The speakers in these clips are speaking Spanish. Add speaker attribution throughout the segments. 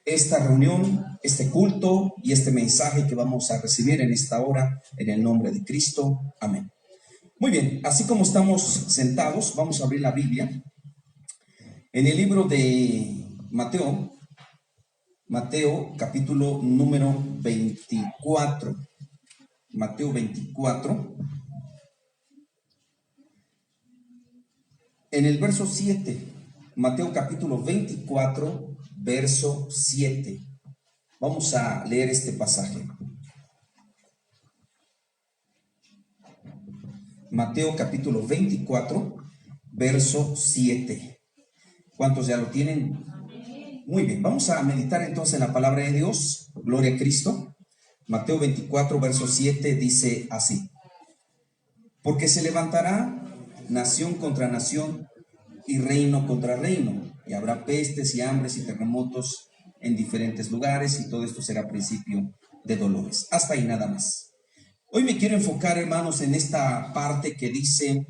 Speaker 1: esta reunión, este culto y este mensaje que vamos a recibir en esta hora, en el nombre de Cristo. Amén. Muy bien, así como estamos sentados, vamos a abrir la Biblia en el libro de Mateo capítulo número 24. Mateo 24, en el verso 7. Mateo capítulo 24, verso 7. Vamos a leer este pasaje. Mateo capítulo 24, verso 7. ¿Cuántos ya lo tienen? Muy bien, vamos a meditar entonces en la palabra de Dios. Gloria a Cristo. Mateo 24, verso 7 dice así: porque se levantará nación contra nación y reino contra reino, y habrá pestes y hambres y terremotos en diferentes lugares, y todo esto será principio de dolores. Hasta ahí nada más. Hoy me quiero enfocar, hermanos, en esta parte que dice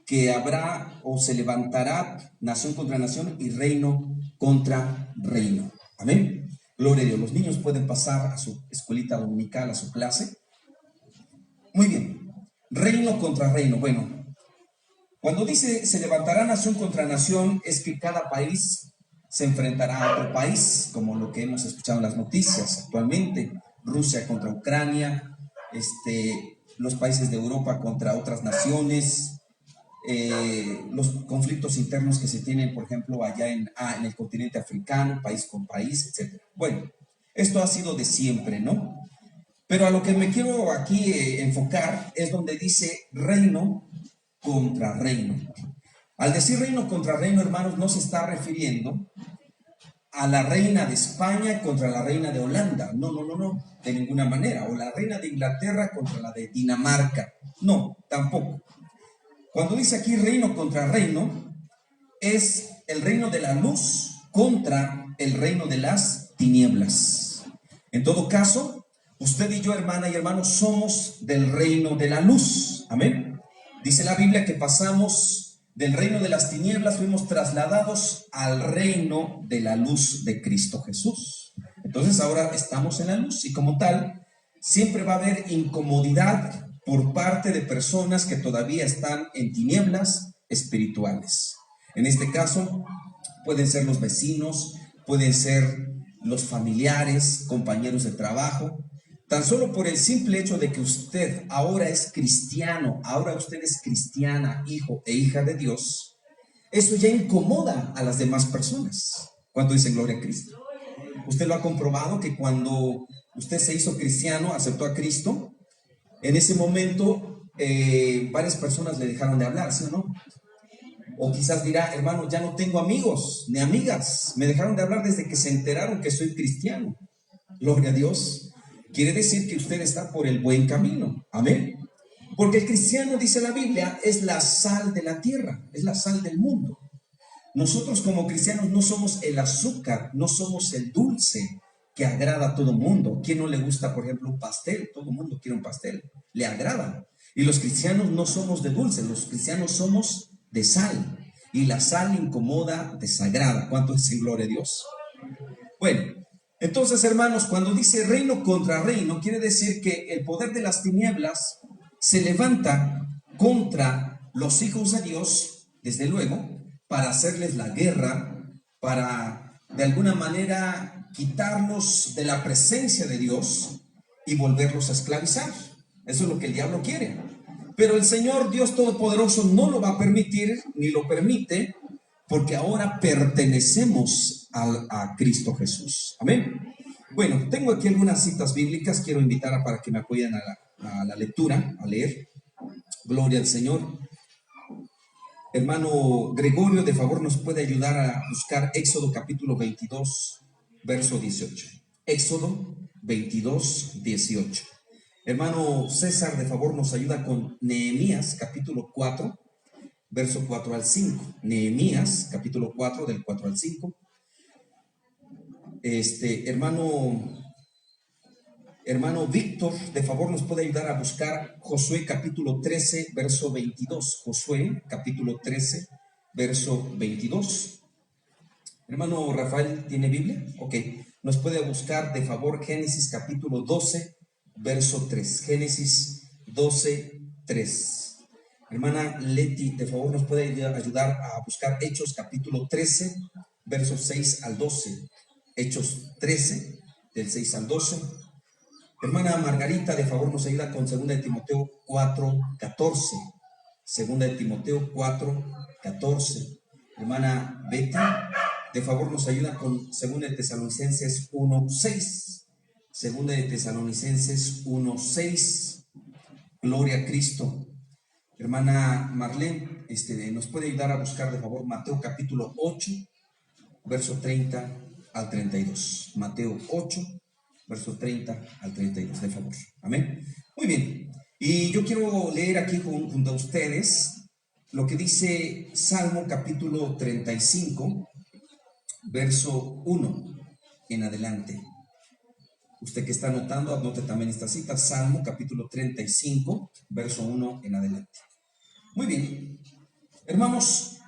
Speaker 1: que habrá o se levantará nación contra nación y reino contra reino. Amén. Gloria a Dios. Los niños pueden pasar a su escuelita dominical, a su clase. Muy bien. Reino contra reino. Bueno, cuando dice se levantará nación contra nación, es que cada país se enfrentará a otro país, como lo que hemos escuchado en las noticias actualmente. Rusia contra Ucrania, los países de Europa contra otras naciones, los conflictos internos que se tienen, por ejemplo, allá en el continente africano, país con país, etc. Bueno, esto ha sido de siempre, ¿no? Pero a lo que me quiero aquí enfocar es donde dice reino contra reino. Al decir reino contra reino, hermanos, no se está refiriendo a la reina de España contra la reina de Holanda. No, de ninguna manera. O la reina de Inglaterra contra la de Dinamarca. No, tampoco. Cuando dice aquí reino contra reino, es el reino de la luz contra el reino de las tinieblas. En todo caso, usted y yo, hermana y hermanos, somos del reino de la luz. Amén. Dice la Biblia que pasamos del reino de las tinieblas, fuimos trasladados al reino de la luz de Cristo Jesús. Entonces ahora estamos en la luz y como tal, siempre va a haber incomodidad por parte de personas que todavía están en tinieblas espirituales. En este caso, pueden ser los vecinos, pueden ser los familiares, compañeros de trabajo. Tan solo por el simple hecho de que usted ahora es cristiano, ahora usted es cristiana, hijo e hija de Dios, eso ya incomoda a las demás personas. ¿Cuánto dicen gloria a Cristo? Usted lo ha comprobado que cuando usted se hizo cristiano, aceptó a Cristo, en ese momento varias personas le dejaron de hablar, ¿sí o no? O quizás dirá, hermano, ya no tengo amigos ni amigas, me dejaron de hablar desde que se enteraron que soy cristiano. Gloria a Dios. Quiere decir que usted está por el buen camino. Amén. Porque el cristiano, dice la Biblia, es la sal de la tierra, es la sal del mundo. Nosotros como cristianos no somos el azúcar, no somos el dulce que agrada a todo mundo. ¿Quién no le gusta, por ejemplo, un pastel? Todo el mundo quiere un pastel, le agrada. Y los cristianos no somos de dulce, los cristianos somos de sal. Y la sal incomoda, desagrada. ¿Cuánto es en gloria a Dios? Bueno, entonces, hermanos, cuando dice reino contra reino, quiere decir que el poder de las tinieblas se levanta contra los hijos de Dios, desde luego, para hacerles la guerra, para de alguna manera quitarlos de la presencia de Dios y volverlos a esclavizar. Eso es lo que el diablo quiere. Pero el Señor Dios Todopoderoso no lo va a permitir, ni lo permite, porque ahora pertenecemos a Cristo Jesús. Amén. Bueno, tengo aquí algunas citas bíblicas, quiero invitar para que me apoyen a la lectura, a leer. Gloria al Señor. Hermano Gregorio, de favor, nos puede ayudar a buscar Éxodo capítulo 22, verso 18. Éxodo 22, 18. Hermano César, de favor, nos ayuda con Nehemías capítulo 4, verso 4 al 5. Nehemías capítulo 4, del 4 al 5. Hermano Víctor, de favor, nos puede ayudar a buscar Josué capítulo 13, verso 22. Josué capítulo 13, verso 22. Hermano Rafael, ¿tiene Biblia? Ok, nos puede buscar de favor Génesis capítulo 12, verso 3. Génesis 12, 3. Hermana Leti, de favor nos puede ayudar a buscar Hechos capítulo 13, versos 6 al 12. Hechos 13, del 6 al 12. Hermana Margarita, de favor nos ayuda con 2 de Timoteo 4, 14. 2 de Timoteo 4, 14. Hermana Betty, de favor nos ayuda con 2 de Tesalonicenses 1, 6. 2 de Tesalonicenses 1, 6. Gloria a Cristo. Hermana Marlene, nos puede ayudar a buscar de favor Mateo capítulo 8, verso 30 al 32. Mateo 8, verso 30 al 32, de favor. Amén. Muy bien. Y yo quiero leer aquí junto a ustedes lo que dice Salmo capítulo 35, verso 1 en adelante. Usted que está anotando, anote también esta cita, Salmo capítulo 35, verso 1 en adelante. Muy bien. Hermanos,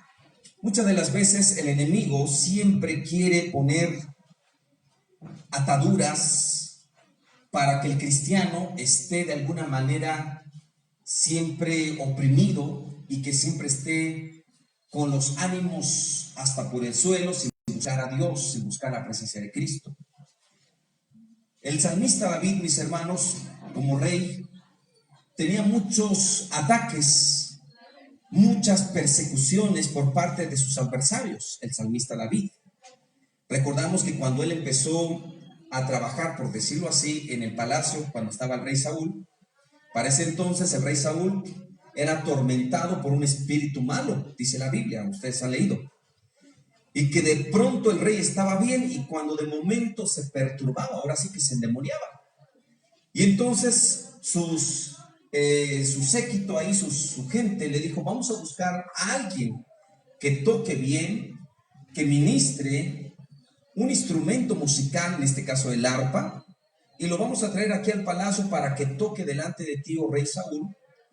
Speaker 1: muchas de las veces el enemigo siempre quiere poner ataduras para que el cristiano esté de alguna manera siempre oprimido y que siempre esté con los ánimos hasta por el suelo, sin buscar a Dios, sin buscar la presencia de Cristo. El salmista David, mis hermanos, como rey, tenía muchos ataques, muchas persecuciones por parte de sus adversarios, el salmista David. Recordamos que cuando él empezó a trabajar, por decirlo así, en el palacio, cuando estaba el rey Saúl, para ese entonces el rey Saúl era atormentado por un espíritu malo, dice la Biblia, ustedes han leído. Y que de pronto el rey estaba bien y cuando de momento se perturbaba, ahora sí que se endemoniaba. Y entonces su séquito ahí, su gente le dijo, vamos a buscar a alguien que toque bien, que ministre un instrumento musical, en este caso el arpa, y lo vamos a traer aquí al palacio para que toque delante de ti, oh rey Saúl,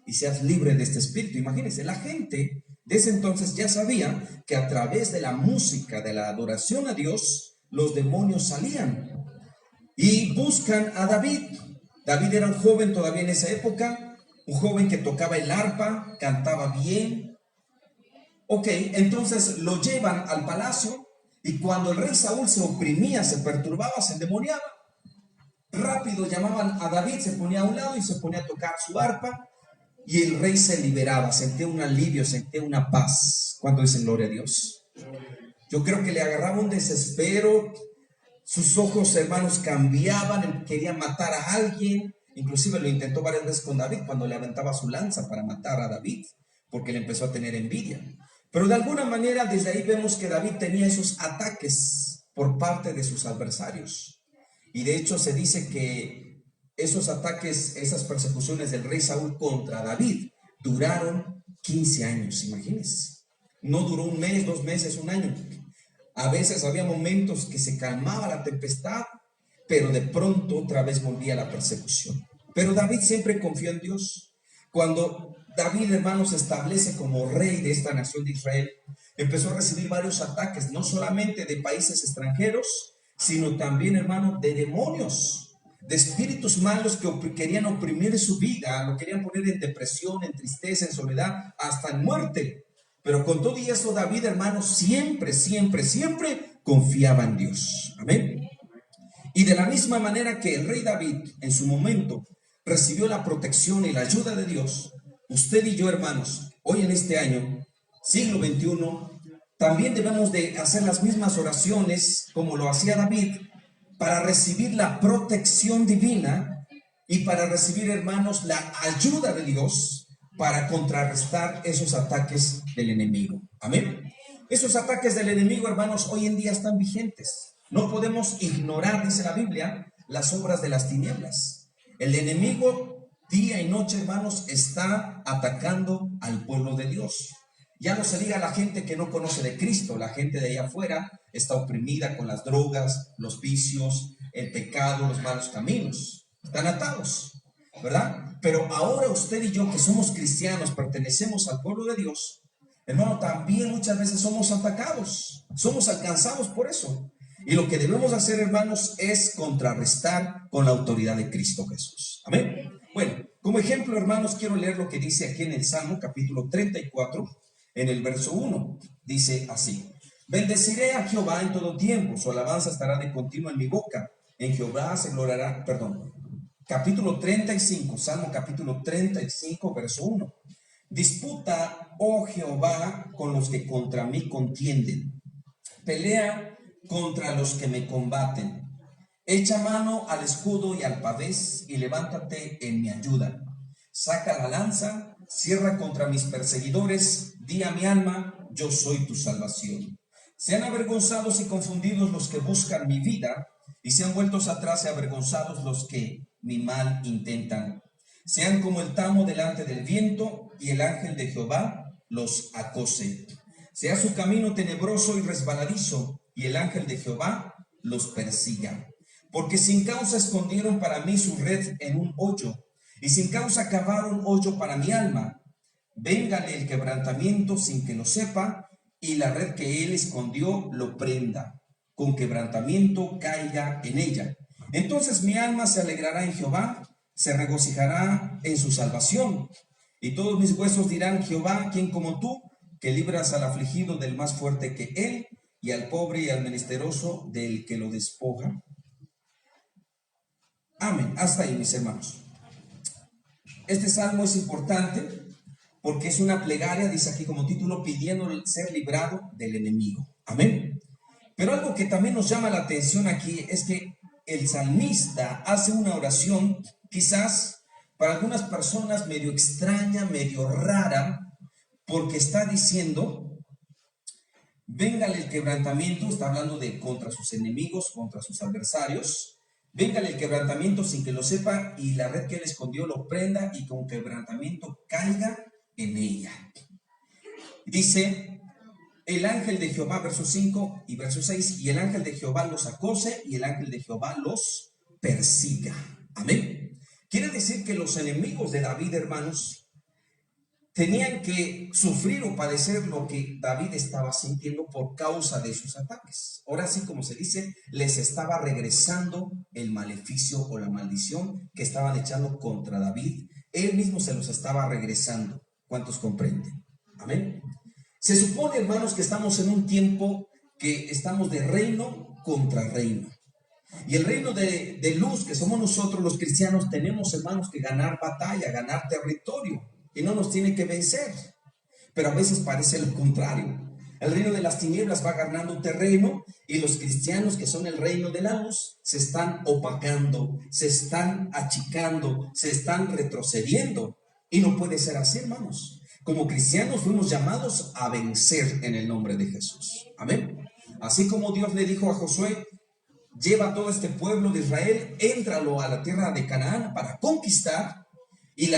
Speaker 1: y seas libre de este espíritu. Imagínense, la gente de ese entonces ya sabía que a través de la música, de la adoración a Dios, los demonios salían. Y buscan a David. David era un joven todavía en esa época, un joven que tocaba el arpa, cantaba bien. Ok, entonces lo llevan al palacio y cuando el rey Saúl se oprimía, se perturbaba, se endemoniaba, rápido llamaban a David, se ponía a un lado y se ponía a tocar su arpa y el rey se liberaba, sentía un alivio, sentía una paz. ¿Cuánto dicen gloria a Dios? Yo creo que le agarraba un desespero, sus ojos, hermanos, cambiaban, quería matar a alguien, inclusive lo intentó varias veces con David cuando le aventaba su lanza para matar a David, porque le empezó a tener envidia. Pero de alguna manera desde ahí vemos que David tenía esos ataques por parte de sus adversarios. Y de hecho se dice que esos ataques, esas persecuciones del rey Saúl contra David duraron 15 años, imagínense. No duró un mes, 2 meses, un año. A veces había momentos que se calmaba la tempestad, pero de pronto otra vez volvía la persecución. Pero David siempre confió en Dios. Cuando David, hermanos, se establece como rey de esta nación de Israel, empezó a recibir varios ataques, no solamente de países extranjeros, sino también, hermanos, de demonios, de espíritus malos que querían oprimir su vida, lo querían poner en depresión, en tristeza, en soledad, hasta en muerte. Pero con todo y eso, David, hermanos, siempre, siempre, siempre confiaba en Dios. Amén. Y de la misma manera que el rey David en su momento recibió la protección y la ayuda de Dios, usted y yo, hermanos, hoy en este año, siglo XXI, también debemos de hacer las mismas oraciones como lo hacía David para recibir la protección divina y para recibir, hermanos, la ayuda de Dios para contrarrestar esos ataques del enemigo. Amén. Esos ataques del enemigo, hermanos, hoy en día están vigentes. No podemos ignorar, dice la Biblia, las obras de las tinieblas. El enemigo día y noche, hermanos, está atacando al pueblo de Dios. Ya no se diga la gente que no conoce de Cristo, la gente de allá afuera está oprimida con las drogas, los vicios, el pecado, los malos caminos. Están atados, ¿verdad? Pero ahora usted y yo que somos cristianos, pertenecemos al pueblo de Dios, hermano, también muchas veces somos atacados, somos alcanzados por eso. Y lo que debemos hacer, hermanos, es contrarrestar con la autoridad de Cristo Jesús. Amén. Bueno, como ejemplo, hermanos, quiero leer lo que dice aquí en el Salmo, capítulo 34, en el verso 1. Dice así: bendeciré a Jehová en todo tiempo, su alabanza estará de continuo en mi boca. En Jehová se gloriará, capítulo 35, Salmo capítulo 35, verso 1. Disputa, oh Jehová, con los que contra mí contienden. Pelea contra los que me combaten. Echa mano al escudo y al pavés y levántate en mi ayuda. Saca la lanza, cierra contra mis perseguidores. Di a mi alma, yo soy tu salvación. Sean avergonzados y confundidos los que buscan mi vida, y sean vueltos atrás y avergonzados los que mi mal intentan. Sean como el tamo delante del viento, y el ángel de Jehová los acose. Sea su camino tenebroso y resbaladizo, y el ángel de Jehová los persiga. Porque sin causa escondieron para mí su red en un hoyo, y sin causa cavaron hoyo para mi alma. Véngale el quebrantamiento sin que lo sepa, y la red que él escondió lo prenda. Con quebrantamiento caiga en ella. Entonces mi alma se alegrará en Jehová, se regocijará en su salvación. Y todos mis huesos dirán: Jehová, ¿quién como tú, que libras al afligido del más fuerte que él, y al pobre y al menesteroso del que lo despoja? Amén. Hasta ahí, mis hermanos. Este salmo es importante porque es una plegaria, dice aquí como título, pidiendo ser librado del enemigo. Amén. Pero algo que también nos llama la atención aquí es que el salmista hace una oración quizás para algunas personas medio extraña, medio rara, porque está diciendo: véngale el quebrantamiento, está hablando de contra sus enemigos, contra sus adversarios. Véngale el quebrantamiento sin que lo sepa, y la red que él escondió lo prenda, y con quebrantamiento caiga en ella. Dice el ángel de Jehová, verso 5 y verso 6, y el ángel de Jehová los acose, y el ángel de Jehová los persiga. Amén. Quiere decir que los enemigos de David, hermanos, tenían que sufrir o padecer lo que David estaba sintiendo por causa de sus ataques. Ahora sí, como se dice, les estaba regresando el maleficio o la maldición que estaban echando contra David. Él mismo se los estaba regresando. ¿Cuántos comprenden? Amén. Se supone, hermanos, que estamos en un tiempo que estamos de reino contra reino. Y el reino de luz, que somos nosotros los cristianos, tenemos, hermanos, que ganar batalla, ganar territorio, y no nos tiene que vencer. Pero a veces parece lo contrario. El reino de las tinieblas va ganando terreno, y los cristianos, que son el reino de la luz, se están opacando, se están achicando, se están retrocediendo. Y no puede ser así, hermanos. Como cristianos fuimos llamados a vencer en el nombre de Jesús. Amén. Así como Dios le dijo a Josué: lleva todo este pueblo de Israel, éntralo a la tierra de Canaán para conquistar, y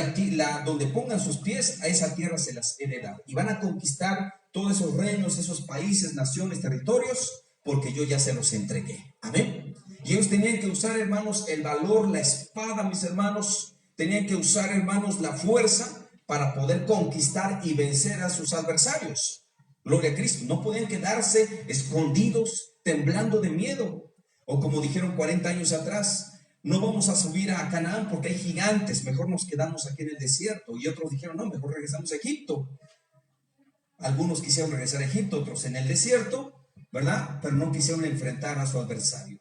Speaker 1: donde pongan sus pies, a esa tierra se las he de dar. Y van a conquistar todos esos reinos, esos países, naciones, territorios, porque yo ya se los entregué. Amén. Y ellos tenían que usar, hermanos, el valor, la espada, mis hermanos. Tenían que usar, hermanos, la fuerza para poder conquistar y vencer a sus adversarios. Gloria a Cristo. No podían quedarse escondidos, temblando de miedo. O como dijeron 40 años atrás: no vamos a subir a Canaán porque hay gigantes, mejor nos quedamos aquí en el desierto. Y otros dijeron: no, mejor regresamos a Egipto. Algunos quisieron regresar a Egipto, otros en el desierto, ¿verdad? Pero no quisieron enfrentar a su adversario.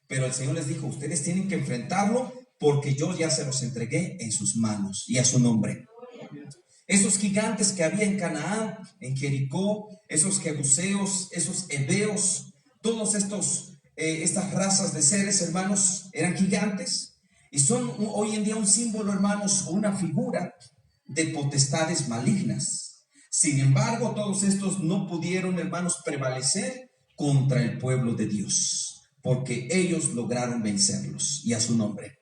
Speaker 1: Pero el Señor les dijo: ustedes tienen que enfrentarlo, porque yo ya se los entregué en sus manos y a su nombre. Esos gigantes que había en Canaán, en Jericó, esos jebuseos, esos heveos, todos estas razas de seres, hermanos, eran gigantes, y son hoy en día un símbolo, hermanos, o una figura de potestades malignas. Sin embargo, todos estos no pudieron, hermanos, prevalecer contra el pueblo de Dios, porque ellos lograron vencerlos, y a su nombre.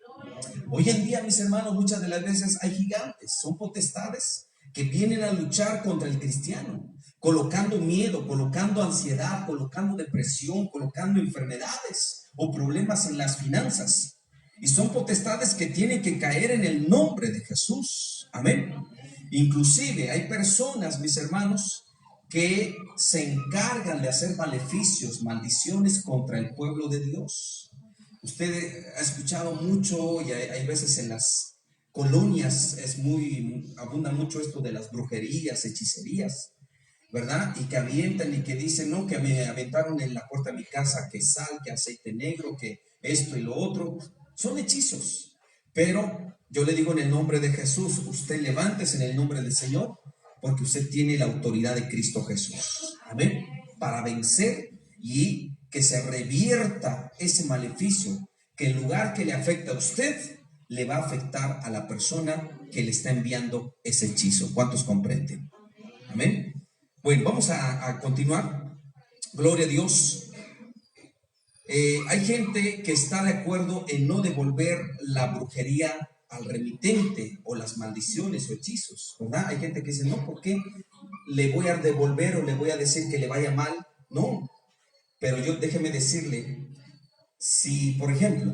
Speaker 1: Hoy en día, mis hermanos, muchas de las veces hay gigantes, son potestades que vienen a luchar contra el cristiano, colocando miedo, colocando ansiedad, colocando depresión, colocando enfermedades o problemas en las finanzas. Y son potestades que tienen que caer en el nombre de Jesús. Amén. Inclusive hay personas, mis hermanos, que se encargan de hacer maleficios, maldiciones contra el pueblo de Dios. Usted ha escuchado mucho y hay veces en las colonias abunda mucho esto de las brujerías, hechicerías, ¿verdad? Y que avientan y que dicen, no, que me aventaron en la puerta de mi casa que sal, que aceite negro, que esto y lo otro. Son hechizos. Pero yo le digo en el nombre de Jesús, usted levántese en el nombre del Señor, porque usted tiene la autoridad de Cristo Jesús. Amén. Para vencer y que se revierta ese maleficio, que en lugar que le afecta a usted, le va a afectar a la persona que le está enviando ese hechizo. ¿Cuántos comprenden? Amén. Bueno, vamos a continuar. Gloria a Dios. Hay gente que está de acuerdo en no devolver la brujería al remitente o las maldiciones o hechizos, ¿verdad? Hay gente que dice, no, ¿por qué le voy a devolver o le voy a decir que le vaya mal? No, pero déjeme decirle, si por ejemplo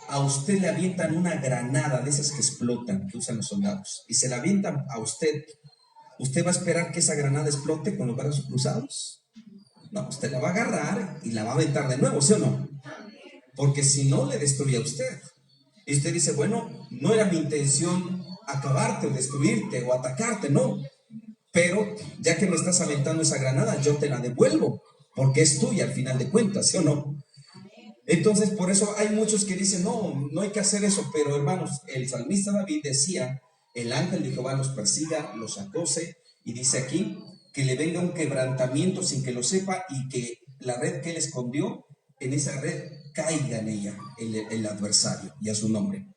Speaker 1: a usted le avientan una granada de esas que explotan, que usan los soldados, y se la avientan a usted, ¿usted va a esperar que esa granada explote con los brazos cruzados? No, usted la va a agarrar y la va a aventar de nuevo, ¿sí o no? Porque si no, le destruye a usted. Y usted dice, bueno, no era mi intención acabarte o destruirte o atacarte, no. Pero ya que me estás aventando esa granada, yo te la devuelvo, porque es tuya al final de cuentas, ¿sí o no? Entonces, por eso hay muchos que dicen, no, no hay que hacer eso, pero hermanos, el salmista David decía, el ángel de Jehová los persiga, los acose, y dice aquí, que le venga un quebrantamiento sin que lo sepa, y que la red que él escondió, en esa red caiga en ella el adversario, y a su nombre.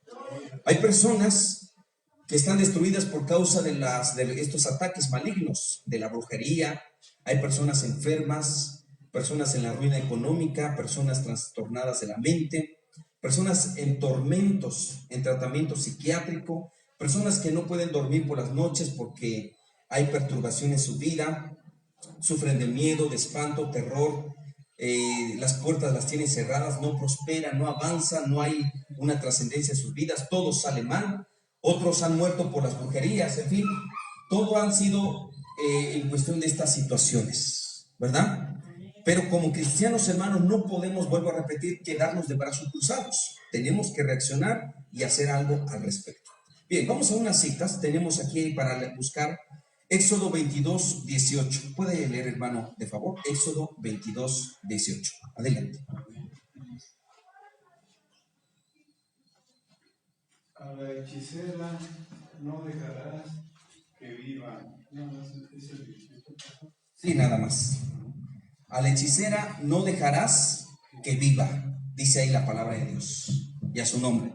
Speaker 1: Hay personas que están destruidas por causa de estos ataques malignos, de la brujería. Hay personas enfermas, personas en la ruina económica, personas trastornadas de la mente, personas en tormentos, en tratamiento psiquiátrico, personas que no pueden dormir por las noches porque hay perturbación en su vida, sufren de miedo, de espanto, terror, las puertas las tienen cerradas, no prosperan, no avanzan, no hay una trascendencia en sus vidas, todo sale mal. Otros han muerto por las brujerías, en fin, todo han sido en cuestión de estas situaciones, ¿verdad? Pero como cristianos, hermanos, no podemos, vuelvo a repetir, quedarnos de brazos cruzados. Tenemos que reaccionar y hacer algo al respecto. Bien, vamos a unas citas. Tenemos aquí para buscar Éxodo 22, 18. ¿Puede leer, hermano, de favor? Éxodo 22, 18. Adelante.
Speaker 2: A la hechicera no dejarás que viva. No, es el 18.
Speaker 1: Sí, nada más. A la hechicera no dejarás que viva, dice ahí la palabra de Dios, y a su nombre.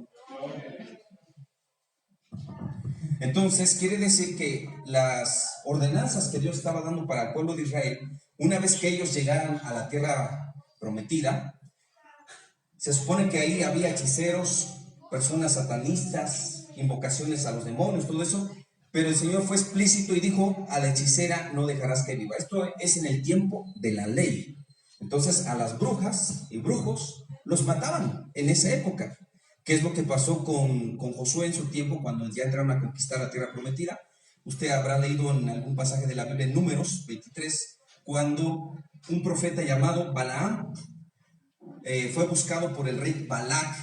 Speaker 1: Entonces, quiere decir que las ordenanzas que Dios estaba dando para el pueblo de Israel, una vez que ellos llegaran a la tierra prometida, se supone que ahí había hechiceros, personas satanistas, invocaciones a los demonios, todo eso, pero el Señor fue explícito y dijo, a la hechicera no dejarás que viva. Esto es en el tiempo de la ley. Entonces a las brujas y brujos los mataban en esa época. ¿Qué es lo que pasó con Josué en su tiempo cuando ya entraron a conquistar la tierra prometida? Usted habrá leído en algún pasaje de la Biblia, en Números 23, cuando un profeta llamado Balaam fue buscado por el rey Balac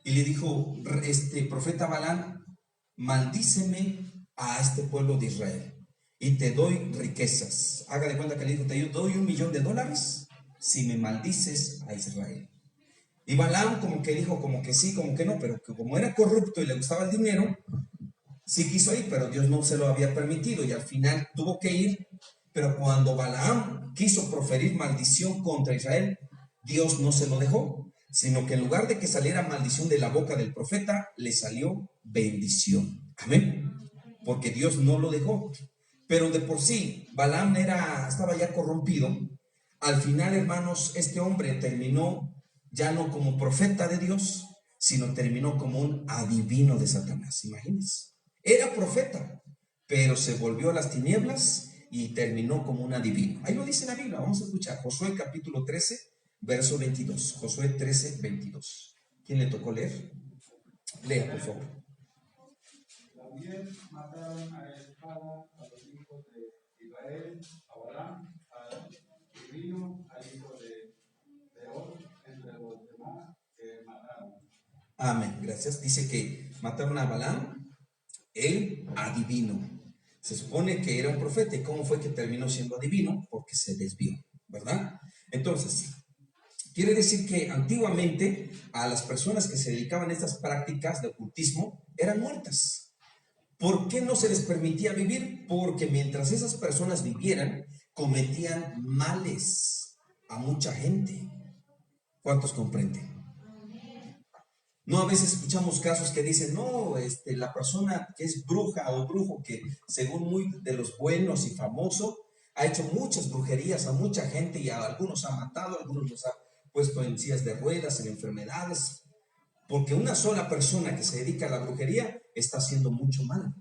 Speaker 1: y le dijo, profeta Balaam, maldíceme a este pueblo de Israel y te doy riquezas. Haga de cuenta que le dijo, te doy $1,000,000 si me maldices a Israel. Y Balaam como que dijo, como que sí, como que no, pero que como era corrupto y le gustaba el dinero, sí quiso ir, pero Dios no se lo había permitido y al final tuvo que ir. Pero cuando Balaam quiso proferir maldición contra Israel, Dios no se lo dejó, sino que en lugar de que saliera maldición de la boca del profeta, le salió bendición. Amén. Porque Dios no lo dejó. Pero de por sí, Balaam estaba ya corrompido. Al final, hermanos, este hombre terminó ya no como profeta de Dios, sino terminó como un adivino de Satanás. Imagínense. Era profeta, pero se volvió a las tinieblas y terminó como un adivino. Ahí lo dice la Biblia, vamos a escuchar. Josué capítulo 13, verso 22. Josué 13, 22. ¿Quién le tocó leer? Lea, por favor.
Speaker 2: También mataron a espada a los hijos de Israel, Abraham, y vino al hijo de Lot entre los demás que mataron.
Speaker 1: Amén, gracias. Dice que mataron a Balaam, el adivino. Se supone que era un profeta. ¿Y cómo fue que terminó siendo adivino? Porque se desvió, ¿verdad? Entonces, quiere decir que antiguamente a las personas que se dedicaban a estas prácticas de ocultismo eran muertas. ¿Por qué no se les permitía vivir? Porque mientras esas personas vivieran, cometían males a mucha gente. ¿Cuántos comprenden? No, a veces escuchamos casos que dicen, no, la persona que es bruja o brujo, que según muy de los buenos y famoso, ha hecho muchas brujerías a mucha gente y a algunos ha matado, a algunos los ha puesto en sillas de ruedas, en enfermedades, porque una sola persona que se dedica a la brujería está haciendo mucho mal.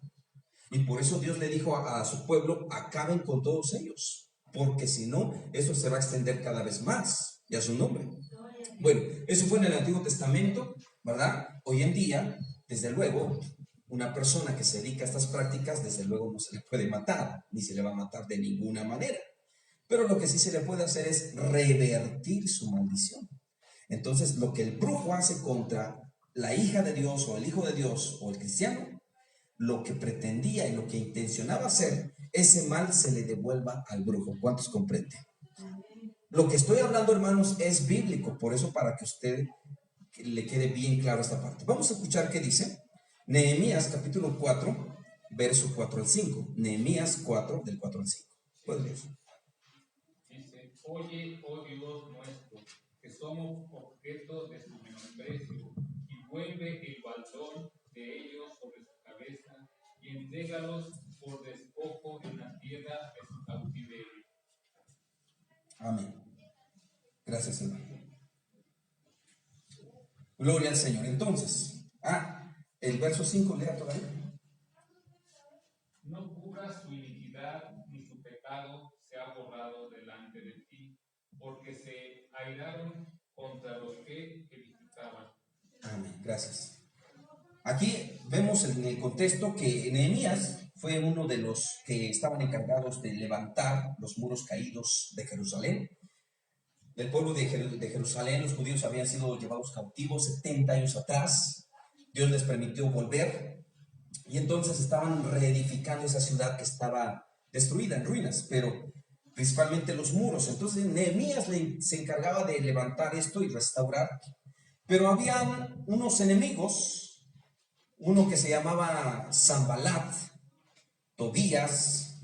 Speaker 1: Y por eso Dios le dijo a su pueblo, acaben con todos ellos, porque si no, eso se va a extender cada vez más, y a su nombre. Bueno, eso fue en el Antiguo Testamento, ¿verdad? Hoy en día, desde luego, una persona que se dedica a estas prácticas, desde luego no se le puede matar, ni se le va a matar de ninguna manera. Pero lo que sí se le puede hacer es revertir su maldición. Entonces, lo que el brujo hace contra la hija de Dios o el hijo de Dios o el cristiano, lo que pretendía y lo que intencionaba hacer, ese mal se le devuelva al brujo. ¿Cuántos comprenden? Lo que estoy hablando, hermanos, es bíblico, por eso para que usted le quede bien claro esta parte. Vamos a escuchar qué dice Nehemías capítulo 4, verso 4 al 5. Nehemías 4, del 4 al 5. ¿Puedes leer?
Speaker 3: Dice, oye, oh Dios nuestro, que somos objeto de su menosprecio, y vuelve el baldón de ellos sobre su cabeza, y entrégalos por despojo en la tierra de su cautiverio.
Speaker 1: Amén. Gracias, hermano. Gloria al Señor. Entonces, el verso 5, lea todavía.
Speaker 3: No cubras su iniquidad, ni su pecado se ha borrado delante de ti, porque se airaron contra los que edificaban.
Speaker 1: Amén. Gracias. Aquí vemos en el contexto que Nehemías fue uno de los que estaban encargados de levantar los muros caídos de Jerusalén. Del pueblo de Jerusalén, los judíos habían sido llevados cautivos 70 años atrás. Dios les permitió volver y entonces estaban reedificando esa ciudad que estaba destruida, en ruinas, pero principalmente los muros. Entonces Nehemías se encargaba de levantar esto y restaurar, pero habían unos enemigos, uno que se llamaba Sanbalat, Tobías,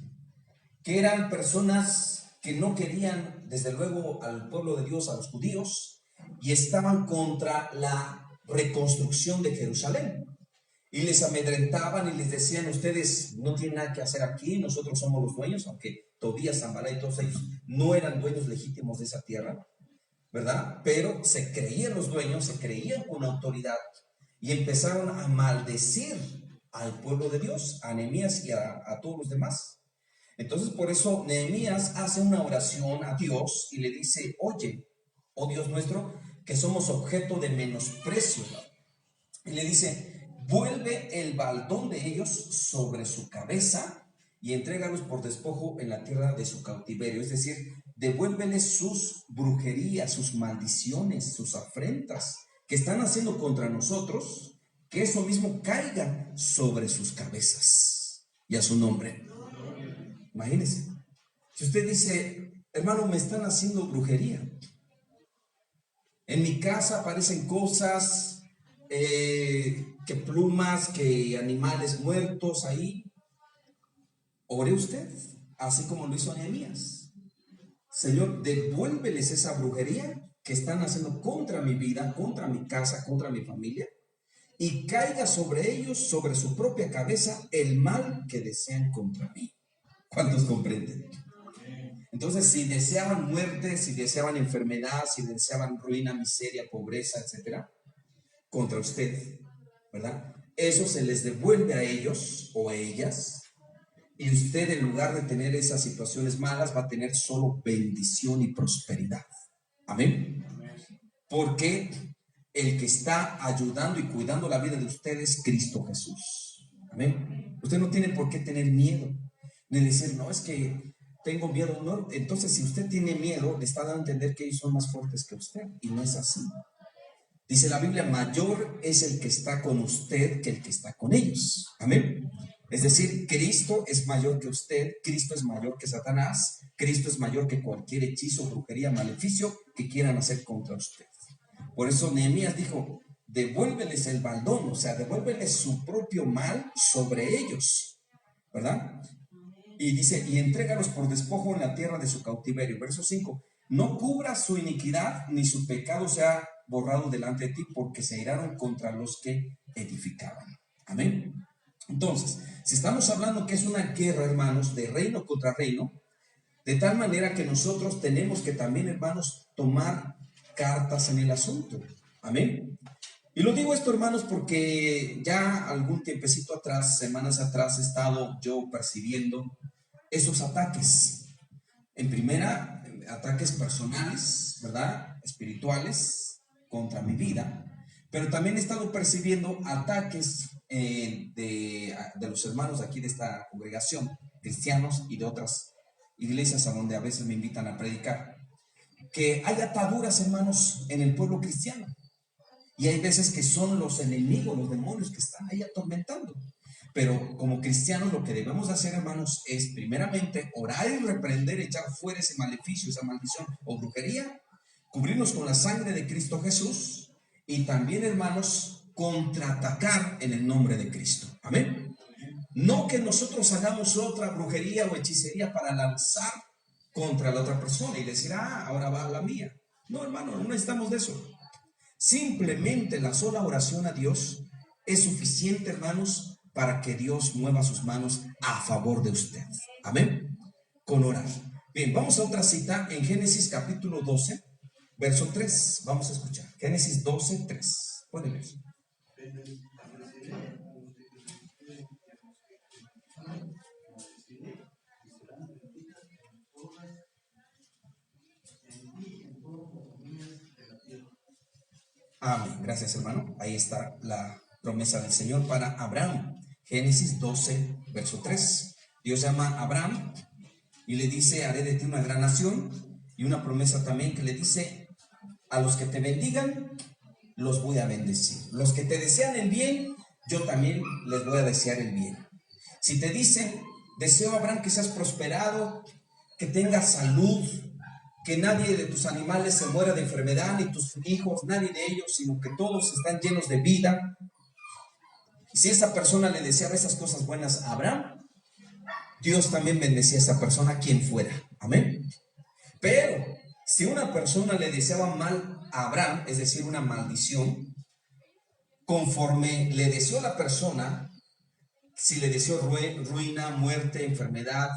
Speaker 1: que eran personas que no querían, desde luego, al pueblo de Dios, a los judíos, y estaban contra la reconstrucción de Jerusalén. Y les amedrentaban y les decían, ustedes no tienen nada que hacer aquí, nosotros somos los dueños, aunque Tobías, Sanballat y todos ellos no eran dueños legítimos de esa tierra, ¿verdad? Pero se creían los dueños, se creían con autoridad y empezaron a maldecir al pueblo de Dios, a Nehemías y a todos los demás. Entonces por eso Nehemías hace una oración a Dios y le dice, oye, oh Dios nuestro, que somos objeto de menosprecio. Y le dice, vuelve el baldón de ellos sobre su cabeza y entrégalos por despojo en la tierra de su cautiverio. Es decir, devuélveles sus brujerías, sus maldiciones, sus afrentas que están haciendo contra nosotros, que eso mismo caiga sobre sus cabezas y a su nombre. Imagínense, si usted dice, hermano, me están haciendo brujería, en mi casa aparecen cosas, que plumas, que animales muertos ahí, ore usted, así como lo hizo Nehemías. Señor, devuélveles esa brujería que están haciendo contra mi vida, contra mi casa, contra mi familia, y caiga sobre ellos, sobre su propia cabeza, el mal que desean contra mí. ¿Cuántos comprenden? Entonces, si deseaban muerte, si deseaban enfermedad, si deseaban ruina, miseria, pobreza, etcétera, contra usted, ¿verdad? Eso se les devuelve a ellos o a ellas, y usted, en lugar de tener esas situaciones malas, va a tener solo bendición y prosperidad. Amén. Porque el que está ayudando y cuidando la vida de ustedes es Cristo Jesús. Amén. Usted no tiene por qué tener miedo, ni decir, no, es que tengo miedo, no. Entonces, si usted tiene miedo, le está dando a entender que ellos son más fuertes que usted, y no es así. Dice la Biblia, mayor es el que está con usted que el que está con ellos. Amén. Es decir, Cristo es mayor que usted, Cristo es mayor que Satanás, Cristo es mayor que cualquier hechizo, brujería, maleficio que quieran hacer contra usted. Por eso Nehemías dijo, devuélveles el baldón, o sea, devuélveles su propio mal sobre ellos, ¿verdad? Y dice, y entrégalos por despojo en la tierra de su cautiverio. Verso 5, no cubra su iniquidad, ni su pecado sea borrado delante de ti, porque se iraron contra los que edificaban. Amén. Entonces, si estamos hablando que es una guerra, hermanos, de reino contra reino, de tal manera que nosotros tenemos que también, hermanos, tomar cartas en el asunto. Amén. Y lo digo esto, hermanos, porque ya algún tiempecito atrás, semanas atrás, he estado yo percibiendo esos ataques. En primera, ataques personales, ¿verdad? Espirituales contra mi vida. Pero también he estado percibiendo ataques de los hermanos de aquí de esta congregación, cristianos y de otras iglesias a donde a veces me invitan a predicar. Que hay ataduras, hermanos, en el pueblo cristiano. Y hay veces que son los enemigos, los demonios que están ahí atormentando. Pero como cristianos lo que debemos hacer, hermanos, es primeramente orar y reprender, echar fuera ese maleficio, esa maldición o brujería, cubrirnos con la sangre de Cristo Jesús y también, hermanos, contraatacar en el nombre de Cristo. Amén. No que nosotros hagamos otra brujería o hechicería para lanzar contra la otra persona y decir, ahora va la mía. No, hermano, no necesitamos de eso. Simplemente la sola oración a Dios es suficiente, hermanos, para que Dios mueva sus manos a favor de usted. Amén. Con orar. Bien, vamos a otra cita en Génesis capítulo 12, verso 3. Vamos a escuchar. Génesis 12, 3. Pueden ver. Amén. Gracias, hermano. Ahí está la promesa del Señor para Abraham. Génesis 12, verso 3. Dios llama a Abraham y le dice, haré de ti una gran nación. Y una promesa también que le dice, a los que te bendigan, los voy a bendecir. Los que te desean el bien, yo también les voy a desear el bien. Si te dicen, deseo, Abraham, que seas prosperado, que tengas salud, que nadie de tus animales se muera de enfermedad, ni tus hijos, nadie de ellos, sino que todos están llenos de vida. Si esa persona le deseaba esas cosas buenas a Abraham, Dios también bendecía a esa persona, quien fuera. Amén. Pero si una persona le deseaba mal a Abraham, es decir, una maldición, conforme le deseó la persona, si le deseó ruina, muerte, enfermedad,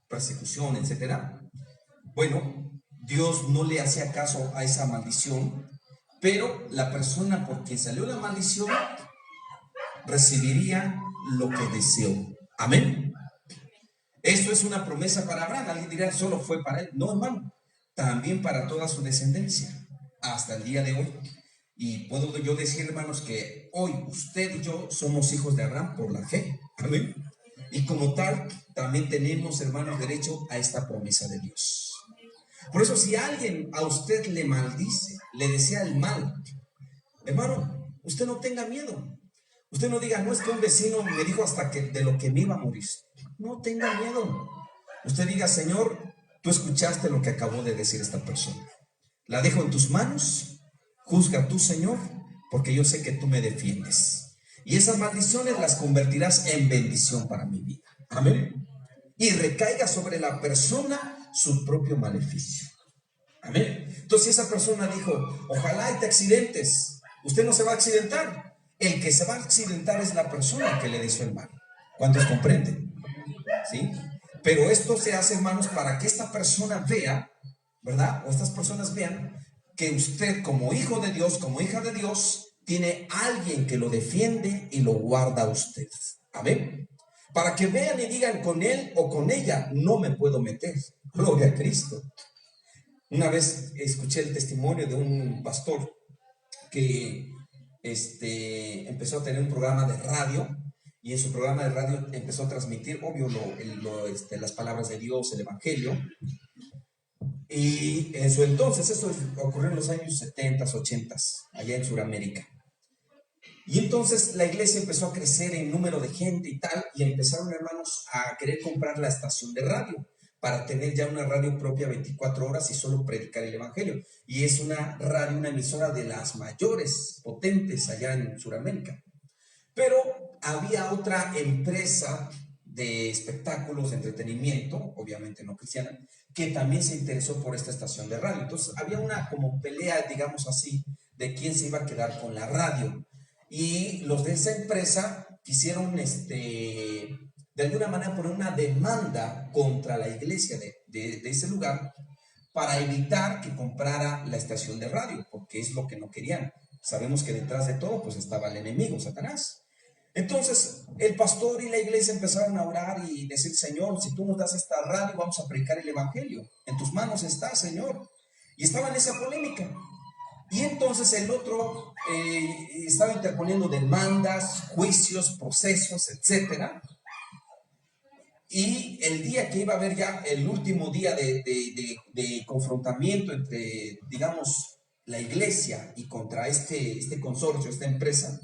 Speaker 1: persecución, etcétera, bueno, Dios no le hacía caso a esa maldición, pero la persona por quien salió la maldición recibiría lo que deseó. Amén. Esto es una promesa para Abraham. Alguien dirá, solo fue para él. No, hermano, también para toda su descendencia, hasta el día de hoy. Y puedo yo decir, hermanos, que hoy usted y yo somos hijos de Abraham por la fe. Amén. Y como tal, también tenemos, hermanos, derecho a esta promesa de Dios. Por eso, si alguien a usted le maldice, le desea el mal, hermano, usted no tenga miedo. Usted no diga, no, es que un vecino me dijo hasta que de lo que me iba a morir. No tenga miedo. Usted diga, Señor, tú escuchaste lo que acabó de decir esta persona. La dejo en tus manos. Juzga tú, Señor, porque yo sé que tú me defiendes. Y esas maldiciones las convertirás en bendición para mi vida. Amén. Y recaiga sobre la persona su propio maleficio. Amén. Entonces esa persona dijo, ojalá y te accidentes. Usted no se va a accidentar. El que se va a accidentar es la persona que le deseó el mal. ¿Cuántos comprenden? ¿Sí? Pero esto se hace, hermanos, para que esta persona vea, ¿verdad? O estas personas vean que usted, como hijo de Dios, como hija de Dios, tiene alguien que lo defiende y lo guarda a usted. Amén. Para que vean y digan, con él o con ella no me puedo meter. Gloria a Cristo. Una vez escuché el testimonio de un pastor que empezó a tener un programa de radio y en su programa de radio empezó a transmitir, obvio, las palabras de Dios, el Evangelio. Y en su entonces, esto ocurrió en los años 70, 80, allá en Sudamérica. Y entonces la iglesia empezó a crecer en número de gente y tal, y empezaron, hermanos, a querer comprar la estación de radio para tener ya una radio propia 24 horas y solo predicar el Evangelio. Y es una radio, una emisora de las mayores, potentes allá en Sudamérica. Pero había otra empresa de espectáculos, de entretenimiento, obviamente no cristiana, que también se interesó por esta estación de radio. Entonces había una como pelea, digamos así, de quién se iba a quedar con la radio. Y los de esa empresa quisieron, de alguna manera, poner una demanda contra la iglesia de ese lugar para evitar que comprara la estación de radio, porque es lo que no querían. Sabemos que detrás de todo, pues estaba el enemigo, Satanás. Entonces, el pastor y la iglesia empezaron a orar y decir: Señor, si tú nos das esta radio, vamos a predicar el Evangelio. En tus manos está, Señor. Y estaba en esa polémica. Y entonces el otro estaba interponiendo demandas, juicios, procesos, etcétera. Y el día que iba a haber ya el último día de confrontamiento entre, digamos, la iglesia y contra este consorcio, esta empresa,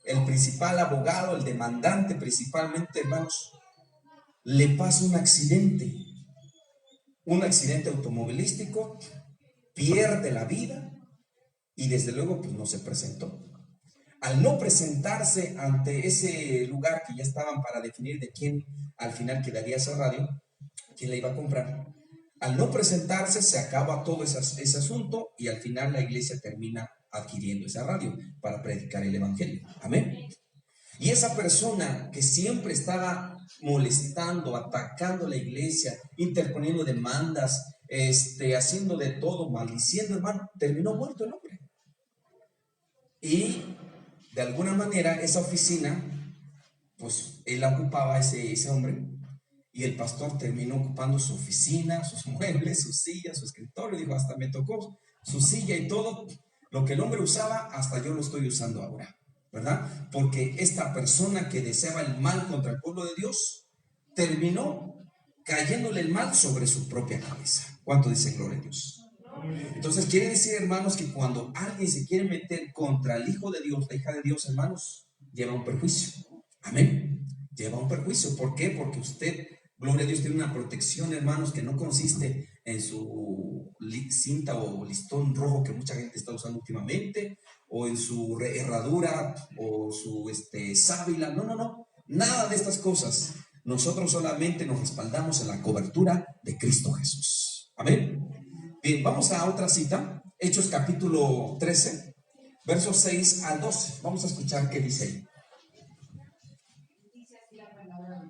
Speaker 1: el principal abogado, el demandante principalmente, hermanos, le pasa un accidente automovilístico, pierde la vida y desde luego pues no se presentó. Al no presentarse ante ese lugar que ya estaban para definir de quién al final quedaría esa radio, quién la iba a comprar, al no presentarse se acaba todo ese asunto y al final la iglesia termina adquiriendo esa radio para predicar el Evangelio. Amén. Y esa persona que siempre estaba molestando, atacando a la iglesia, interponiendo demandas, haciendo de todo, maldiciendo, hermano, terminó muerto el hombre. Y de alguna manera esa oficina, pues él la ocupaba, ese hombre, y el pastor terminó ocupando su oficina, sus muebles, su silla, su escritorio. Dijo: hasta me tocó su silla y todo. Lo que el hombre usaba, hasta yo lo estoy usando ahora, ¿verdad? Porque esta persona que deseaba el mal contra el pueblo de Dios, terminó cayéndole el mal sobre su propia cabeza. ¿Cuánto dice gloria a Dios? Entonces quiere decir, hermanos, que cuando alguien se quiere meter contra el Hijo de Dios, la hija de Dios, hermanos, lleva un perjuicio. Amén. Lleva un perjuicio. ¿Por qué? Porque usted, gloria a Dios, tiene una protección, hermanos, que no consiste en su cinta o listón rojo que mucha gente está usando últimamente, o en su herradura o su sábila. No. Nada de estas cosas. Nosotros solamente nos respaldamos en la cobertura de Cristo Jesús. Amén. Bien, vamos a otra cita. Hechos capítulo 13, versos 6 al 12. Vamos a escuchar qué dice ahí.
Speaker 4: Dice así la palabra.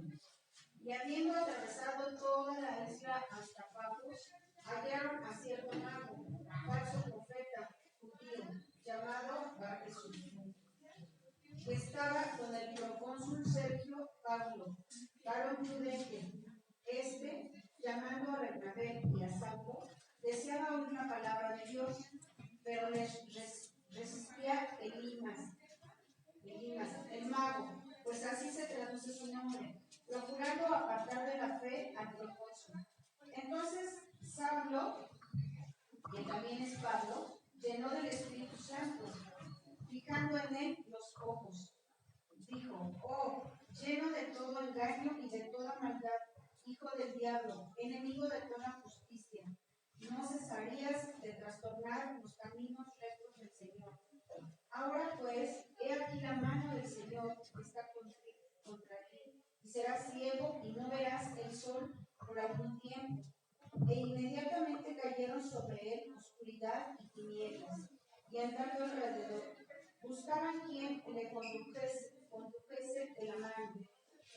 Speaker 4: Y habiendo atravesado toda la isla hasta Pafos, hallaron a cierto mago, falso profeta judío, llamado Barjesús, que estaba con el procónsul Sergio Paulo, varón prudente. Llamando a Bernabé y a Saulo, deseaba oír la palabra de Dios, pero les resistía Elimas, el mago, pues así se traduce su nombre, procurando apartar de la fe al procónsul. Entonces Saulo, que también es Pablo, llenó del Espíritu Santo, fijando en él los ojos, dijo: oh, lleno de todo engaño y de toda maldad, hijo del diablo, enemigo de toda justicia, no cesarías de trastornar los caminos rectos del Señor. Ahora pues, he aquí la mano del Señor está contra ti, y serás ciego y no verás el sol por algún tiempo. E inmediatamente cayeron sobre él oscuridad y tinieblas, y andando alrededor, buscaban quien le condujese de la mano.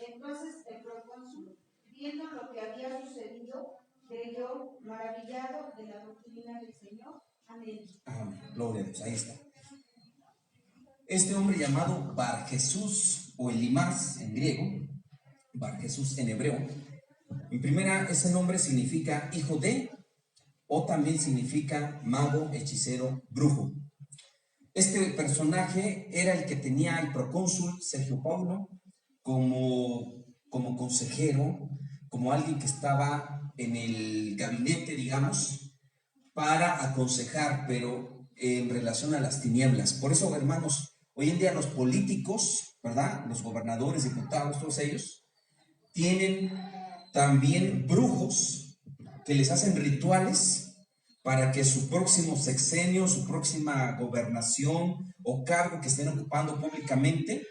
Speaker 4: Entonces el procónsul, viendo lo que había sucedido, creyó, maravillado de la doctrina del Señor. Amén.
Speaker 1: Amén. Gloria a Dios. Ahí está. Este hombre llamado Barjesús o Elimas en griego, Barjesús en hebreo, en primera ese nombre significa hijo de, o también significa mago, hechicero, brujo. Este personaje era el que tenía el procónsul Sergio Paulo como consejero, como alguien que estaba en el gabinete, digamos, para aconsejar, pero en relación a las tinieblas. Por eso, hermanos, hoy en día los políticos, ¿verdad? Los gobernadores, diputados, todos ellos, tienen también brujos que les hacen rituales para que su próximo sexenio, su próxima gobernación o cargo que estén ocupando públicamente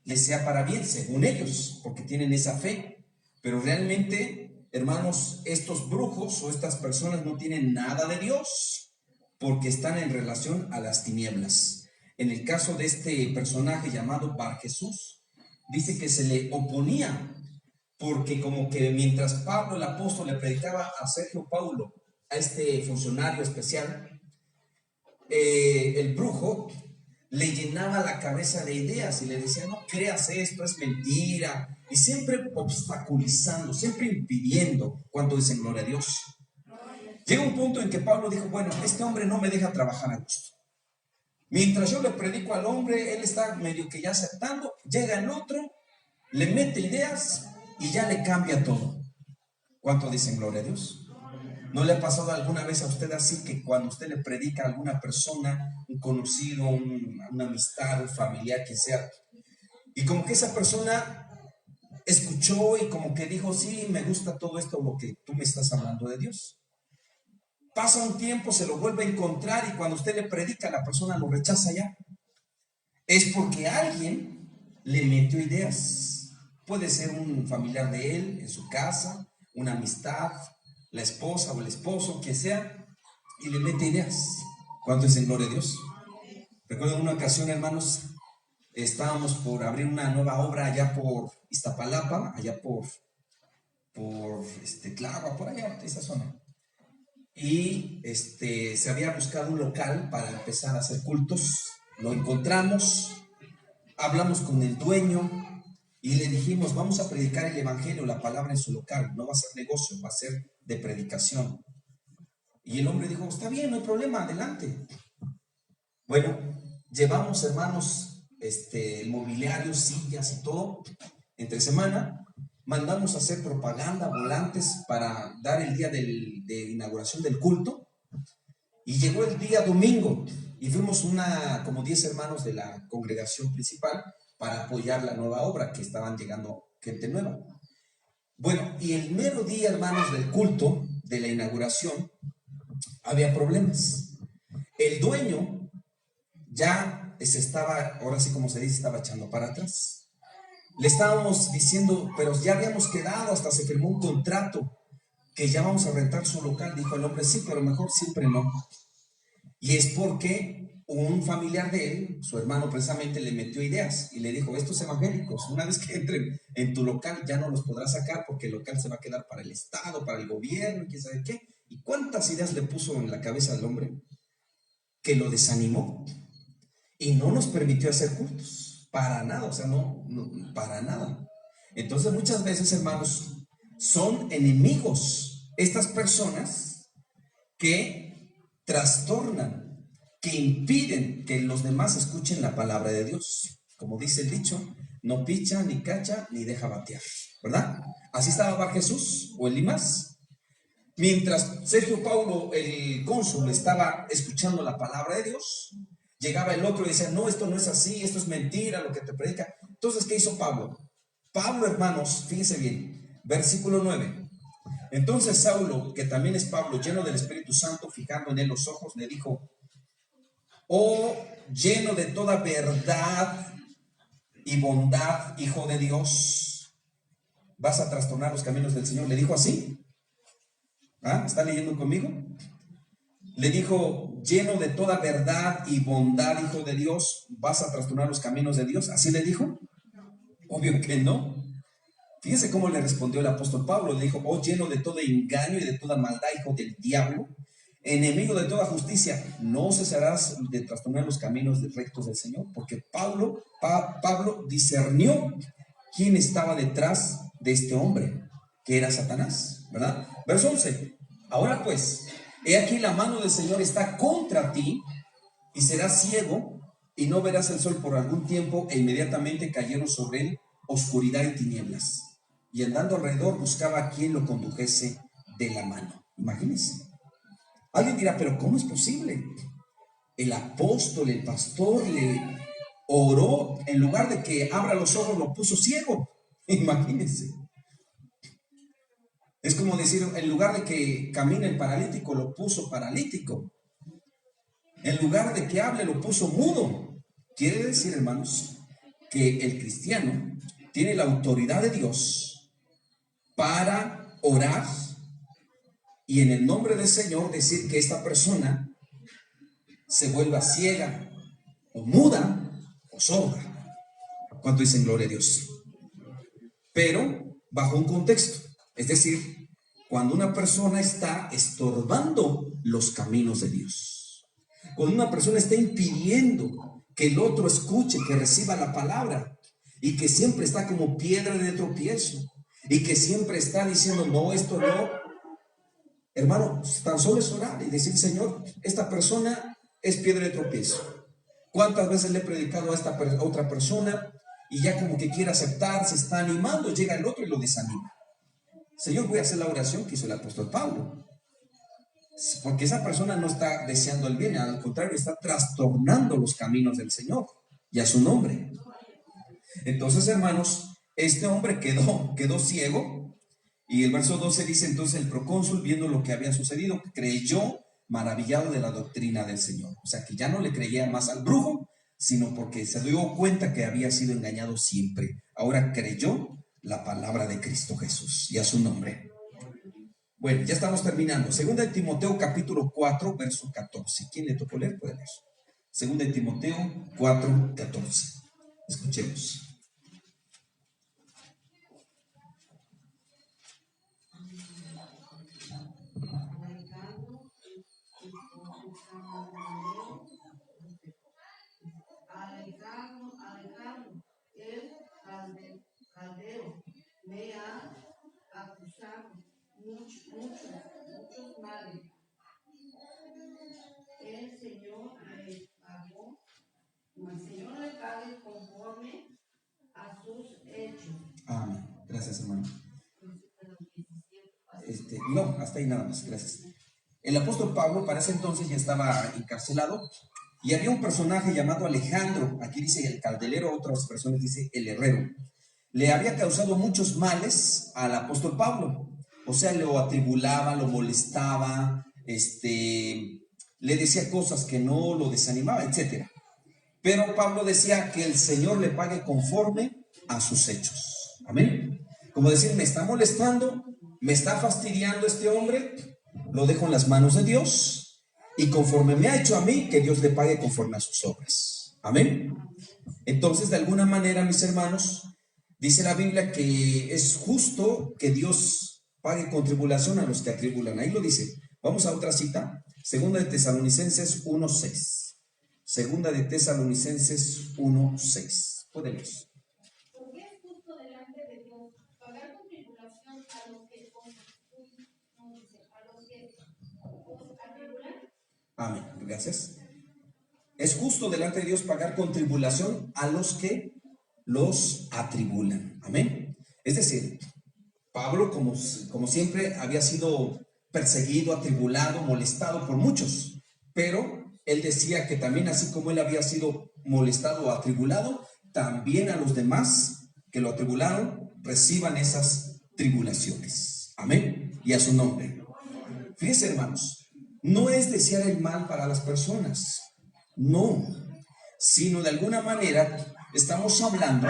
Speaker 1: les sea para bien, según ellos, porque tienen esa fe. Pero realmente, hermanos, estos brujos o estas personas no tienen nada de Dios, porque están en relación a las tinieblas. En el caso de este personaje llamado Bar Jesús, dice que se le oponía, porque como que mientras Pablo el apóstol le predicaba a Sergio Paulo, a este funcionario especial, el brujo le llenaba la cabeza de ideas y le decía, no creas esto, es mentira, y siempre obstaculizando, siempre impidiendo. ¿Cuánto dicen gloria a Dios? Llega un punto en que Pablo dijo, bueno, este hombre no me deja trabajar a gusto. Mientras yo le predico al hombre, él está medio que ya aceptando, llega el otro, le mete ideas y ya le cambia todo. ¿Cuánto dicen gloria a Dios? ¿No le ha pasado alguna vez a usted así que cuando usted le predica a alguna persona, un conocido, una amistad, un familiar, quien sea, y como que esa persona escuchó y como que dijo, sí, me gusta todo esto, lo que tú me estás hablando de Dios? Pasa un tiempo, se lo vuelve a encontrar y cuando usted le predica, la persona lo rechaza ya. Es porque alguien le metió ideas. Puede ser un familiar de él en su casa, una amistad, la esposa o el esposo, quien sea, y le mete ideas. ¿Cuánto es en gloria a Dios? Recuerdo una ocasión, hermanos, estábamos por abrir una nueva obra allá por Iztapalapa, allá por Tláhuac, por allá, esa zona. Y se había buscado un local para empezar a hacer cultos. Lo encontramos, hablamos con el dueño y le dijimos, vamos a predicar el evangelio, la palabra en su local, no va a ser negocio, va a ser de predicación. Y el hombre dijo, está bien, no hay problema, adelante. Bueno, llevamos, hermanos, el mobiliario, sillas y todo. Entre semana mandamos a hacer propaganda, volantes para dar el día de inauguración del culto. Y llegó el día domingo y fuimos como 10 hermanos de la congregación principal para apoyar la nueva obra, que estaban llegando gente nueva. Bueno, y el mero día, hermanos, del culto, de la inauguración, había problemas. El dueño ya ahora sí como se dice, estaba echando para atrás. Le estábamos diciendo, pero ya habíamos quedado, hasta se firmó un contrato que ya vamos a rentar su local. Dijo el hombre, sí, pero mejor siempre no. Y es porque un familiar de él, su hermano precisamente, le metió ideas y le dijo, estos evangélicos, una vez que entren en tu local ya no los podrás sacar porque el local se va a quedar para el Estado, para el gobierno, quién sabe qué. ¿Y cuántas ideas le puso en la cabeza del hombre? Que lo desanimó y no nos permitió hacer cultos. Para nada, o sea, no, para nada. Entonces muchas veces, hermanos, son enemigos estas personas que trastornan, que impiden que los demás escuchen la palabra de Dios. Como dice el dicho, no picha, ni cacha, ni deja batear, ¿verdad? Así estaba Bar Jesús o Elimas. Mientras Sergio Paulo, el cónsul, estaba escuchando la palabra de Dios, llegaba el otro y decía, no, esto no es así, esto es mentira, lo que te predica. Entonces, ¿qué hizo Pablo? Pablo, hermanos, fíjense bien, versículo 9. Entonces Saulo, que también es Pablo, lleno del Espíritu Santo, fijando en él los ojos, le dijo, oh, lleno de toda verdad y bondad, hijo de Dios, ¿vas a trastornar los caminos del Señor? Le dijo así. ¿Ah? ¿Está leyendo conmigo? Le dijo, lleno de toda verdad y bondad, hijo de Dios, ¿vas a trastornar los caminos de Dios? ¿Así le dijo? Obvio que no. Fíjense cómo le respondió el apóstol Pablo. Le dijo, oh, lleno de todo engaño y de toda maldad, hijo del diablo, enemigo de toda justicia, no cesarás de trastornar los caminos rectos del Señor. Porque Pablo discernió quién estaba detrás de este hombre, que era Satanás, ¿verdad? Verso 11. Ahora pues, he aquí la mano del Señor está contra ti y serás ciego y no verás el sol por algún tiempo. E inmediatamente cayeron sobre él oscuridad y tinieblas, y andando alrededor buscaba a quien lo condujese de la mano. Imagínense. Alguien dirá, pero ¿cómo es posible? El apóstol, el pastor le oró, en lugar de que abra los ojos, lo puso ciego. Imagínense. Es como decir, en lugar de que camine el paralítico, lo puso paralítico. En lugar de que hable, lo puso mudo. Quiere decir, hermanos, que el cristiano tiene la autoridad de Dios para orar y en el nombre del Señor decir que esta persona se vuelva ciega o muda o sorda. ¿Cuánto dicen gloria a Dios? Pero bajo un contexto, es decir, cuando una persona está estorbando los caminos de Dios, cuando una persona está impidiendo que el otro escuche, que reciba la palabra, y que siempre está como piedra de tropiezo, y que siempre está diciendo, no, esto no. Hermano, tan solo es orar y decir, Señor, esta persona es piedra de tropiezo. ¿Cuántas veces le he predicado a esta otra persona y ya como que quiere aceptar, se está animando, llega el otro y lo desanima? Señor, voy a hacer la oración que hizo el apóstol Pablo, porque esa persona no está deseando el bien, al contrario, está trastornando los caminos del Señor y a su nombre. Entonces, hermanos, este hombre quedó ciego, y el verso 12 dice, entonces el procónsul, viendo lo que había sucedido, creyó, maravillado de la doctrina del Señor. O sea, que ya no le creía más al brujo, sino porque se dio cuenta que había sido engañado siempre. Ahora creyó la palabra de Cristo Jesús y a su nombre. Bueno, ya estamos terminando. Segunda de Timoteo capítulo 4, verso 14. ¿Quién le tocó leer? Puede leer. Segunda de Timoteo 4, 14. Escuchemos.
Speaker 4: Alejandro, el caldero, me ha acusado muchos males. El Señor le pague conforme a sus hechos.
Speaker 1: Amén. Gracias, hermano. No, hasta ahí nada más, gracias. El apóstol Pablo para ese entonces ya estaba encarcelado y había un personaje llamado Alejandro, aquí dice el caldelero, otras personas dice el herrero. Le había causado muchos males al apóstol Pablo, o sea, lo atribulaba, lo molestaba, le decía cosas que no lo desanimaba, etc. Pero Pablo decía que el Señor le pague conforme a sus hechos. Amén. Como decir, me está molestando, me está fastidiando este hombre, lo dejo en las manos de Dios y conforme me ha hecho a mí, que Dios le pague conforme a sus obras. Amén. Entonces, de alguna manera, mis hermanos, dice la Biblia que es justo que Dios pague con tribulación a los que atribulan. Ahí lo dice. Vamos a otra cita. Segunda de Tesalonicenses 1:6. Segunda de Tesalonicenses 1:6. Podemos.
Speaker 4: Porque es justo delante de Dios pagar con tribulación a los que os atribulan.
Speaker 1: Amén. Gracias. Es justo delante de Dios pagar con tribulación a los que los atribulan. Amén. Es decir, Pablo, como siempre, había sido perseguido, atribulado, molestado por muchos, pero él decía que también, así como él había sido molestado o atribulado, también a los demás que lo atribularon reciban esas tribulaciones. Amén. Y a su nombre. Fíjense, hermanos, no es desear el mal para las personas, no, sino de alguna manera estamos hablando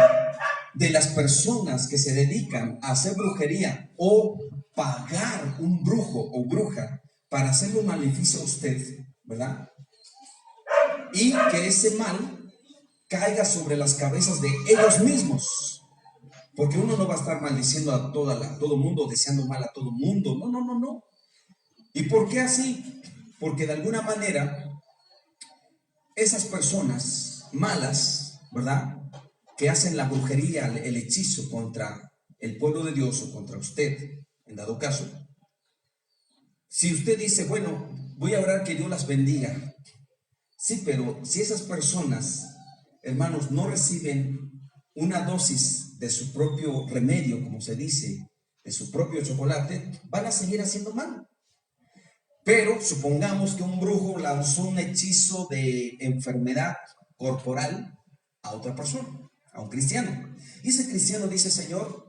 Speaker 1: de las personas que se dedican a hacer brujería o pagar un brujo o bruja para hacerle un maleficio a usted, ¿verdad? Y que ese mal caiga sobre las cabezas de ellos mismos, porque uno no va a estar maldiciendo a todo mundo, deseando mal a todo mundo, no. ¿Y por qué así? Porque de alguna manera esas personas malas, ¿verdad?, que hacen la brujería, el hechizo contra el pueblo de Dios o contra usted, en dado caso, si usted dice, bueno, voy a orar que Dios las bendiga, sí, pero si esas personas, hermanos, no reciben una dosis de su propio remedio, como se dice, de su propio chocolate, van a seguir haciendo mal. Pero supongamos que un brujo lanzó un hechizo de enfermedad corporal a otra persona, a un cristiano. Y ese cristiano dice: Señor,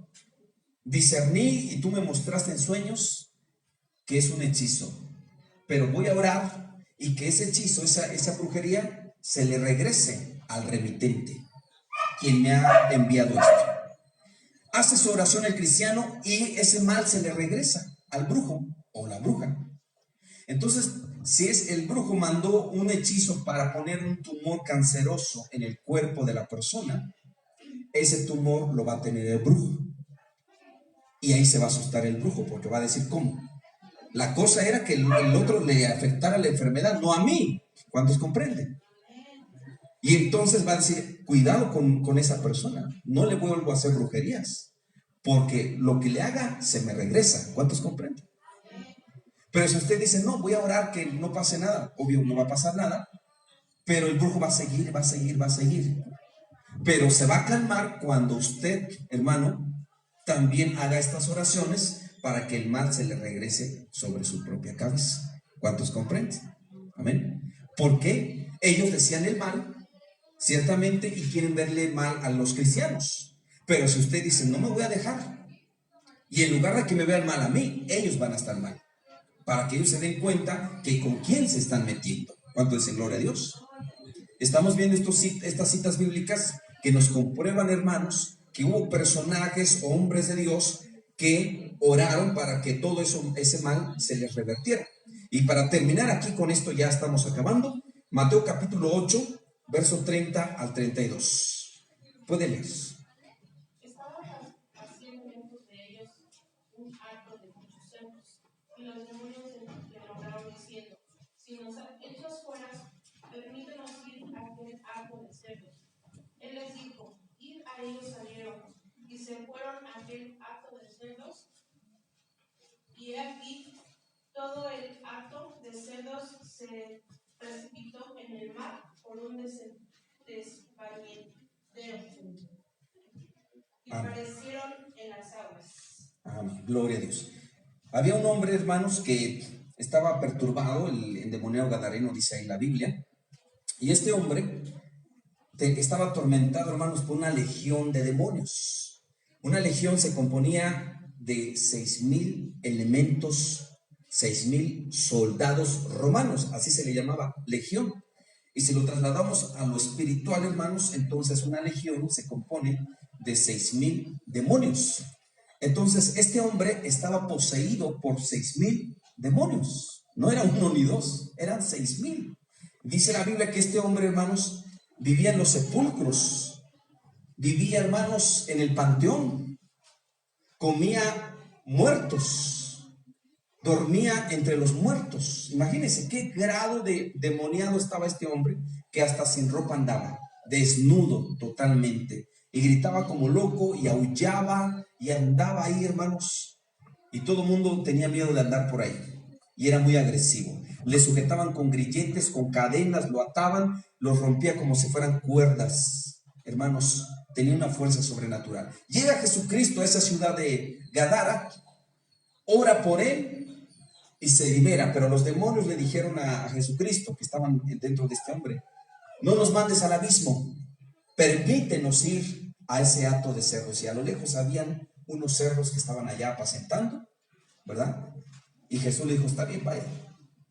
Speaker 1: discerní y tú me mostraste en sueños que es un hechizo, pero voy a orar y que ese hechizo, esa brujería, se le regrese al remitente, quien me ha enviado esto. Hace su oración el cristiano y ese mal se le regresa al brujo o la bruja. Entonces, si es el brujo mandó un hechizo para poner un tumor canceroso en el cuerpo de la persona, ese tumor lo va a tener el brujo. Y ahí se va a asustar el brujo, porque va a decir: ¿cómo? La cosa era que el otro le afectara la enfermedad, no a mí. ¿Cuántos comprenden? Y entonces va a decir: cuidado con esa persona, no le vuelvo a hacer brujerías, porque lo que le haga se me regresa. ¿Cuántos comprenden? Pero si usted dice: no, voy a orar que no pase nada, obvio no va a pasar nada, pero el brujo va a seguir, va a seguir, va a seguir. Pero se va a calmar cuando usted, hermano, también haga estas oraciones para que el mal se le regrese sobre su propia cabeza. ¿Cuántos comprenden? Amén. Porque ellos decían el mal, ciertamente, y quieren verle mal a los cristianos. Pero si usted dice: no me voy a dejar, y en lugar de que me vean mal a mí, ellos van a estar mal, para que ellos se den cuenta que con quién se están metiendo. ¿Cuánto dicen gloria a Dios? Estamos viendo estas citas bíblicas que nos comprueban, hermanos, que hubo personajes o hombres de Dios que oraron para que todo eso, ese mal se les revertiera. Y para terminar aquí con esto, ya estamos acabando. Mateo capítulo 8, verso 30 al 32. Puede leer.
Speaker 5: Estaban haciendo muchos de ellos un acto de muchos cerdos, y los demonios le rogaron diciendo: si nos echas fuera, permítenos ir a aquel acto de cerdos. Él les dijo: id. A ellos salieron, y se fueron a aquel acto de cerdos, y aquí todo el acto de cerdos se precipitó en el mar por un desvañadero, y parecieron en las aguas.
Speaker 1: Amén. Gloria a Dios. Había un hombre, hermanos, que estaba perturbado, el endemoniado gadareno, dice ahí la Biblia. Y este hombre estaba atormentado, hermanos, por una legión de demonios. Una legión se componía de 6,000 elementos, 6,000 soldados romanos, así se le llamaba, legión. Y si lo trasladamos a lo espiritual, hermanos, entonces una legión se compone de 6,000 demonios. Entonces este hombre estaba poseído por 6,000 demonios. No era uno ni dos, eran 6,000. Dice la Biblia que este hombre, hermanos, vivía en los sepulcros, vivía, hermanos, en el panteón, comía muertos, dormía entre los muertos. Imagínense qué grado de demoniado estaba este hombre, que hasta sin ropa andaba, desnudo totalmente, y gritaba como loco y aullaba y andaba ahí, hermanos, y todo el mundo tenía miedo de andar por ahí, y era muy agresivo. Le sujetaban con grilletes, con cadenas, lo ataban, los rompía como si fueran cuerdas. Hermanos, tenía una fuerza sobrenatural. Llega Jesucristo a esa ciudad de Gadara, ora por él y se libera. Pero los demonios le dijeron a Jesucristo, que estaban dentro de este hombre: no nos mandes al abismo, permítenos ir a ese hato de cerdos. Y a lo lejos habían unos cerdos que estaban allá apacentando, ¿verdad? Y Jesús le dijo: está bien, vaya.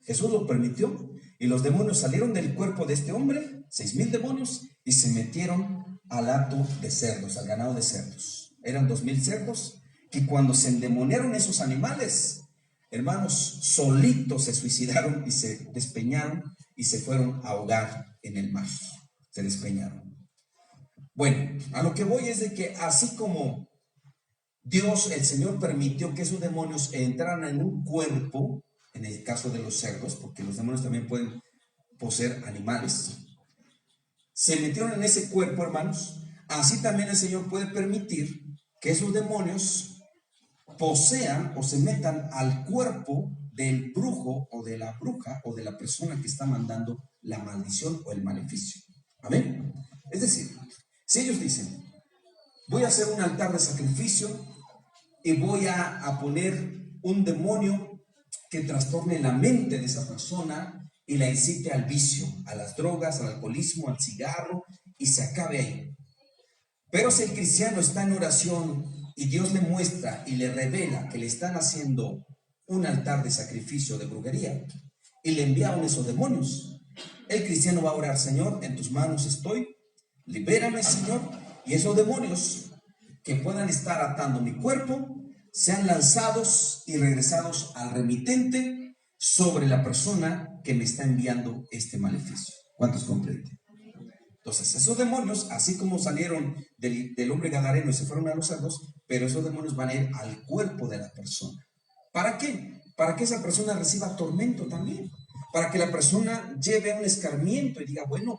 Speaker 1: Jesús lo permitió, y los demonios salieron del cuerpo de este hombre, 6,000 demonios, y se metieron al hato de cerdos, al ganado de cerdos. Eran 2,000 cerdos, que cuando se endemoniaron esos animales, hermanos, solitos se suicidaron y se despeñaron y se fueron a ahogar en el mar. Se despeñaron. Bueno, a lo que voy es de que así como Dios, el Señor, permitió que esos demonios entraran en un cuerpo, en el caso de los cerdos, porque los demonios también pueden poseer animales, se metieron en ese cuerpo, hermanos, así también el Señor puede permitir que esos demonios posean o se metan al cuerpo del brujo o de la bruja o de la persona que está mandando la maldición o el maleficio. Amén. Es decir, si ellos dicen: voy a hacer un altar de sacrificio y voy a poner un demonio que trastorne la mente de esa persona y la incite al vicio, a las drogas, al alcoholismo, al cigarro, y se acabe ahí. Pero si el cristiano está en oración y Dios le muestra y le revela que le están haciendo un altar de sacrificio, de brujería, y le enviaron esos demonios, el cristiano va a orar: Señor, en tus manos estoy, libérame, Señor, y esos demonios que puedan estar atando mi cuerpo sean lanzados y regresados al remitente sobre la persona que me está enviando este maleficio. ¿Cuántos comprenden? Entonces, esos demonios, así como salieron del hombre gadareno y se fueron a los cerdos, pero esos demonios van a ir al cuerpo de la persona. ¿Para qué? Para que esa persona reciba tormento también. Para que la persona lleve un escarmiento y diga: bueno,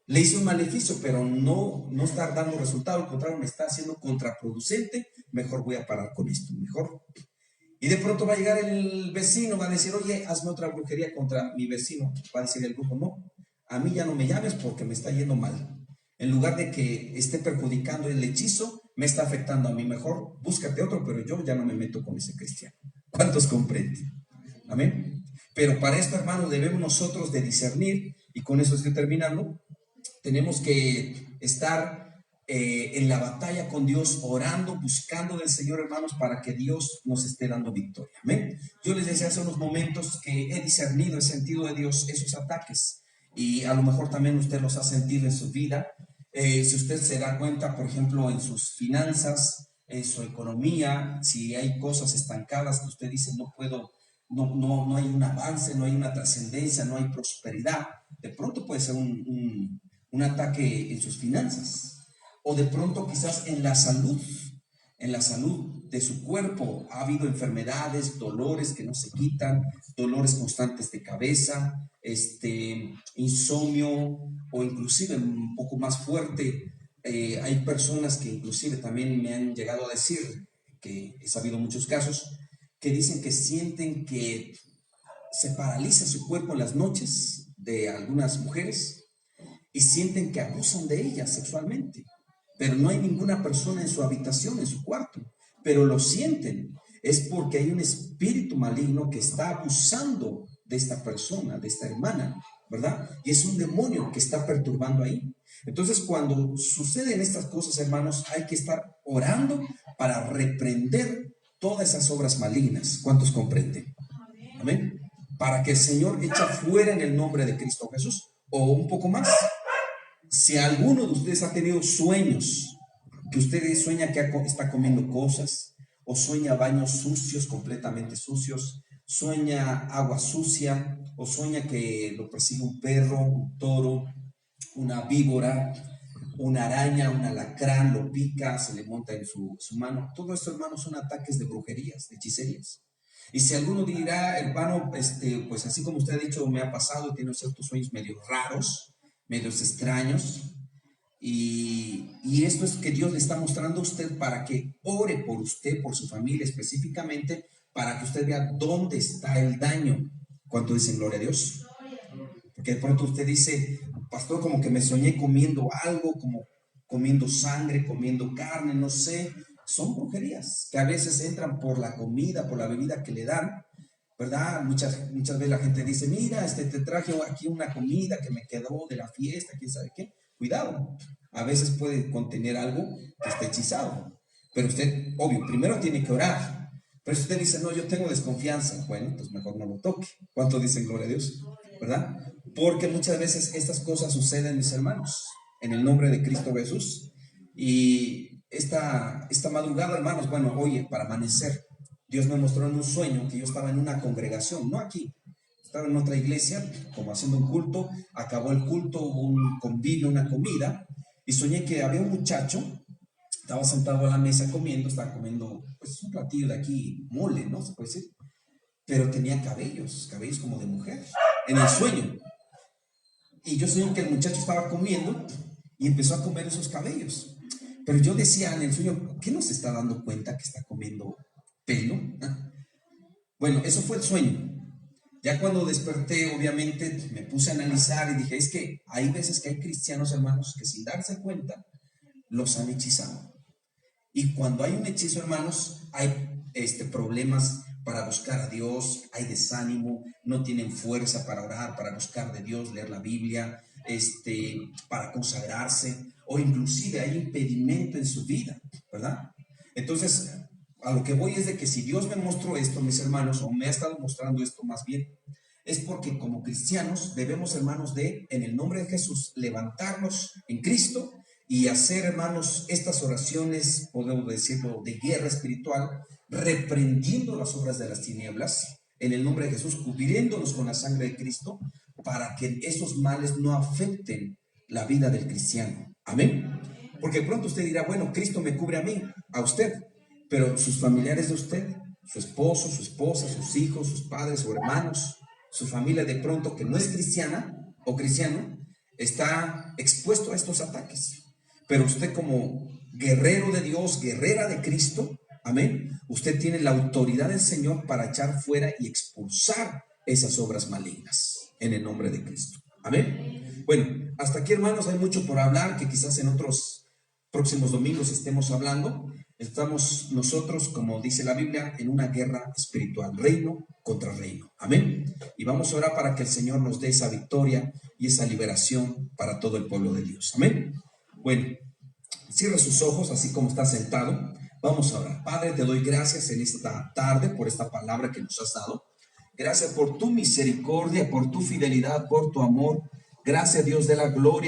Speaker 1: le hice un maleficio, pero no está dando resultado, al contrario, me está haciendo contraproducente, mejor voy a parar con esto, mejor. Y de pronto va a llegar el vecino, va a decir: oye, hazme otra brujería contra mi vecino. Va a decir el brujo: no, a mí ya no me llames porque me está yendo mal. En lugar de que esté perjudicando el hechizo, me está afectando a mí. Mejor búscate otro, pero yo ya no me meto con ese cristiano. ¿Cuántos comprenden? Amén. Pero para esto, hermanos, debemos nosotros de discernir, y con eso estoy terminando. Tenemos que estar en la batalla con Dios, orando, buscando del Señor, hermanos, para que Dios nos esté dando victoria. Amén. Yo les decía hace unos momentos que he discernido el sentido de Dios, esos ataques, y a lo mejor también usted los ha sentido en su vida. Si usted se da cuenta, por ejemplo, en sus finanzas, en su economía, si hay cosas estancadas que usted dice: no puedo, no hay un avance, no hay una trascendencia, no hay prosperidad. De pronto puede ser un ataque en sus finanzas, o de pronto quizás en la salud de su cuerpo. Ha habido enfermedades, dolores que no se quitan, dolores constantes de cabeza, insomnio, o inclusive un poco más fuerte. Hay personas que inclusive también me han llegado a decir, que he sabido muchos casos, que dicen que sienten que se paraliza su cuerpo en las noches, de algunas mujeres, y sienten que abusan de ellas sexualmente, pero no hay ninguna persona en su habitación, en su cuarto, pero lo sienten. Es porque hay un espíritu maligno que está abusando de esta persona, de esta hermana, ¿verdad? Y es un demonio que está perturbando ahí. Entonces, cuando suceden estas cosas, hermanos, hay que estar orando para reprender todas esas obras malignas. ¿Cuántos comprenden? Amén. Para que el Señor eche fuera en el nombre de Cristo Jesús. O un poco más, si alguno de ustedes ha tenido sueños, que ustedes sueñan que está comiendo cosas, o sueña baños sucios, completamente sucios, sueña agua sucia, o sueña que lo persigue un perro, un toro, una víbora, una araña, un alacrán, lo pica, se le monta en su mano. Todo esto, hermanos, son ataques de brujerías, de hechicerías. Y si alguno dirá: hermano, pues así como usted ha dicho, me ha pasado, tiene ciertos sueños medios raros, medios extraños, y esto es que Dios le está mostrando a usted para que ore por usted, por su familia específicamente, para que usted vea dónde está el daño. ¿Cuánto dicen gloria a Dios? Porque de pronto usted dice: pastor, como que me soñé comiendo algo, como comiendo sangre, comiendo carne, no sé. Son brujerías que a veces entran por la comida, por la bebida que le dan, ¿verdad? Muchas veces la gente dice: mira, te traje aquí una comida que me quedó de la fiesta, quién sabe qué. Cuidado, a veces puede contener algo que esté hechizado, pero usted, obvio, primero tiene que orar. Pero si usted dice: no, yo tengo desconfianza, bueno, pues mejor no lo toque. ¿Cuánto dicen gloria a Dios? ¿Verdad? Porque muchas veces estas cosas suceden, mis hermanos, en el nombre de Cristo Jesús. Y esta madrugada, hermanos, bueno, oye, para amanecer, Dios me mostró en un sueño que yo estaba en una congregación, no aquí, estaba en otra iglesia, como haciendo un culto. Acabó el culto, hubo un convivio, una comida, y soñé que había un muchacho, estaba sentado a la mesa comiendo, estaba comiendo pues un platillo de aquí, mole, ¿no? Se puede decir, pero tenía cabellos como de mujer, en el sueño. Y yo soñé que el muchacho estaba comiendo y empezó a comer esos cabellos. Pero yo decía en el sueño: ¿qué no se está dando cuenta que está comiendo pelo? Bueno, eso fue el sueño. Ya cuando desperté, obviamente, me puse a analizar y dije: es que hay veces que hay cristianos, hermanos, que sin darse cuenta los han hechizado. Y cuando hay un hechizo, hermanos, hay problemas para buscar a Dios, hay desánimo, no tienen fuerza para orar, para buscar de Dios, leer la Biblia, para consagrarse, o inclusive hay impedimento en su vida, ¿verdad? Entonces, a lo que voy es de que si Dios me mostró esto, mis hermanos, o me ha estado mostrando esto más bien, es porque como cristianos debemos, hermanos, en el nombre de Jesús, levantarnos en Cristo y hacer, hermanos, estas oraciones, podemos decirlo, de guerra espiritual, reprendiendo las obras de las tinieblas, en el nombre de Jesús, cubriéndonos con la sangre de Cristo, para que esos males no afecten la vida del cristiano. Amén. Porque pronto usted dirá, bueno, Cristo me cubre a mí, a usted, pero sus familiares de usted, su esposo, su esposa, sus hijos, sus padres o hermanos, su familia de pronto que no es cristiana o cristiano, está expuesto a estos ataques. Pero usted como guerrero de Dios, guerrera de Cristo, amén, usted tiene la autoridad del Señor para echar fuera y expulsar esas obras malignas en el nombre de Cristo. Amén. Bueno, hasta aquí, hermanos, hay mucho por hablar que quizás en otros próximos domingos estemos hablando. Estamos nosotros, como dice la Biblia, en una guerra espiritual, reino contra reino. Amén. Y vamos a orar para que el Señor nos dé esa victoria y esa liberación para todo el pueblo de Dios. Amén. Bueno, cierra sus ojos así como está sentado. Vamos a orar. Padre, te doy gracias en esta tarde por esta palabra que nos has dado. Gracias por tu misericordia, por tu fidelidad, por tu amor. Gracias, Dios de la gloria.